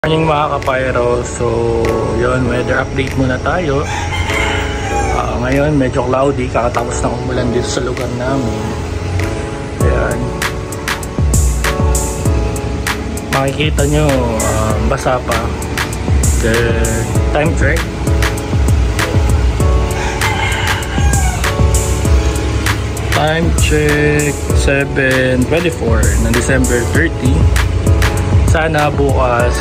Morning mga kapayro. So yun, weather update muna tayo. Ngayon medyo cloudy, kakatapos ng umulan dito sa lugar namin. Ayan, makikita nyo basa pa. Then time check, time check 7:24 ng December 30. Sana bukas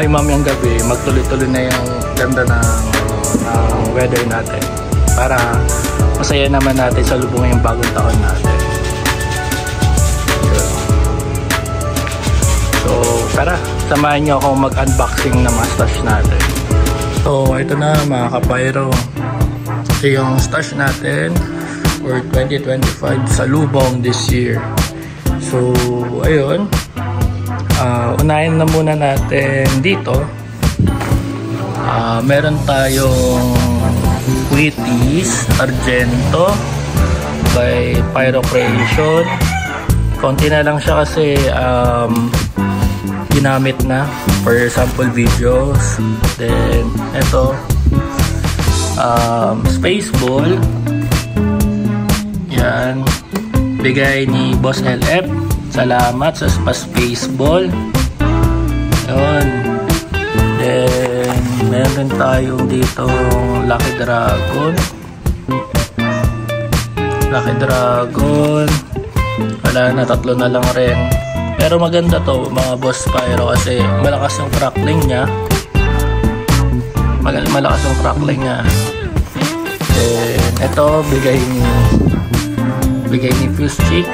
mamayang gabi magtuloy-tuloy na yung ganda ng weather natin para masaya naman natin sa lubong yung bagong taon natin. So tara, samahan nyo ako mag-unboxing ng mga stash natin. So ito na mga kapayro, ito yung stash natin for 2025 sa lubong this year. So ayun, unahin na muna natin dito. Meron tayong Wheaties Argento by Pyro Creation. Konti na lang siya kasi ginamit na for sample videos. Then ito, Space Ball. Yan, bigay ni Boss LF. Salamat sa Space Ball. Yun. Then meron tayong dito Lucky Dragon. Wala na, tatlo na lang rin. Pero maganda to mga Boss Pyro kasi malakas yung crackling niya. Malakas yung crackling niya. Then ito bigay ni Fuse Chick.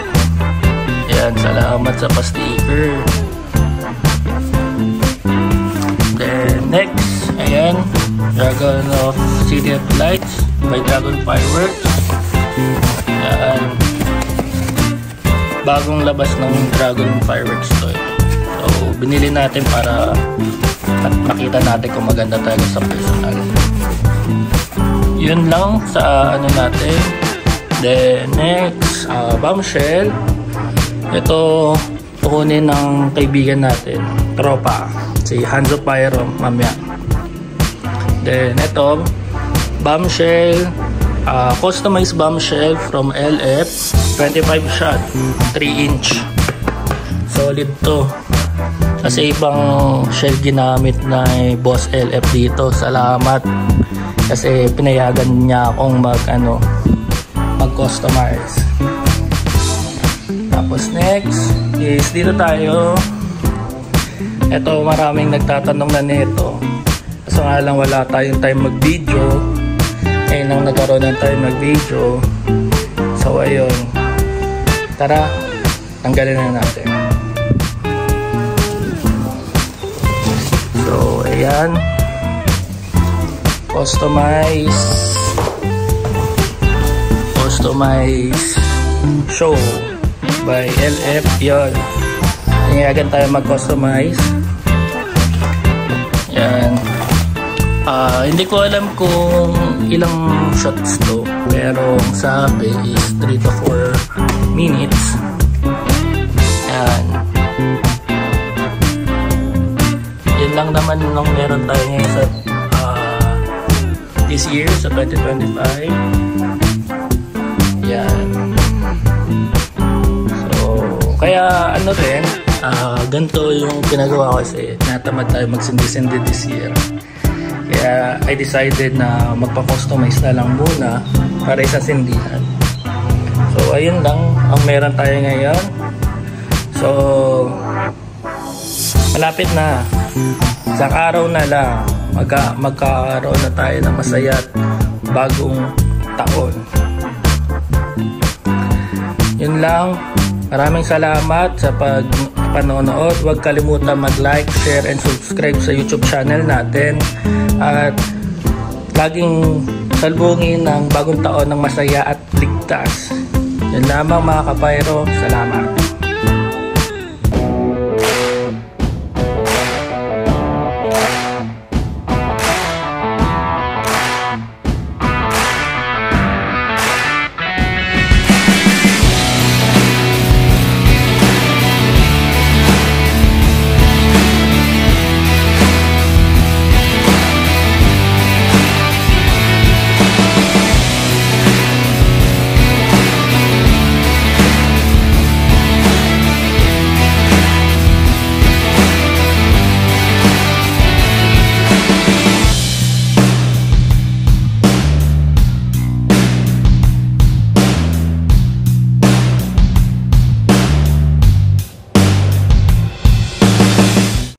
Yan, salamat sa pa-sticker. Then next, ayan, Dragon of City of Lights by Dragon Fireworks. Yan, bagong labas ng Dragon Fireworks to. So binili natin para makita natin kung maganda talaga sa personal. Yun lang sa ano natin. Then next, bombshell. Ito kukunin ng kaibigan natin, tropa, si Hanzo Pyro mamaya. Then ito, bombshell, customized bombshell from LF, 25 shot, 3-inch. Solid to. Kasi ibang shell ginamit na Boss LF dito. Salamat. Kasi pinayagan niya akong mag-customize. Tapos next is dito tayo. Ito, maraming nagtatanong na nito. Kaso nga lang wala tayong time mag-video. Ngayon lang nagkaroon ng time mag-video. So ayun, tara, tanggalin na natin. So ayan, customize show by LF. Yun, hinayagan tayo mag-customize. Yan, hindi ko alam kung ilang shots to, pero sa akin is 3 to 4 minutes. Yan, yun lang naman nung meron tayo ngayon sa this year, sa 2025. Yan. Kaya ano rin, ganito yung pinagawa ko kasi natamad tayo magsindi-sindi this year. Kaya I decided na magpa-customize na lang muna para sa sindihan. So ayun lang ang meron tayo ngayon. So malapit na, isang araw na lang magkakaroon na tayo ng masaya at bagong taon. Yun lang. Maraming salamat sa panonood. Huwag kalimutan mag-like, share, and subscribe sa YouTube channel natin. At laging salubungin ng bagong taon ng masaya at ligtas. Yan lamang mga kapayro. Salamat.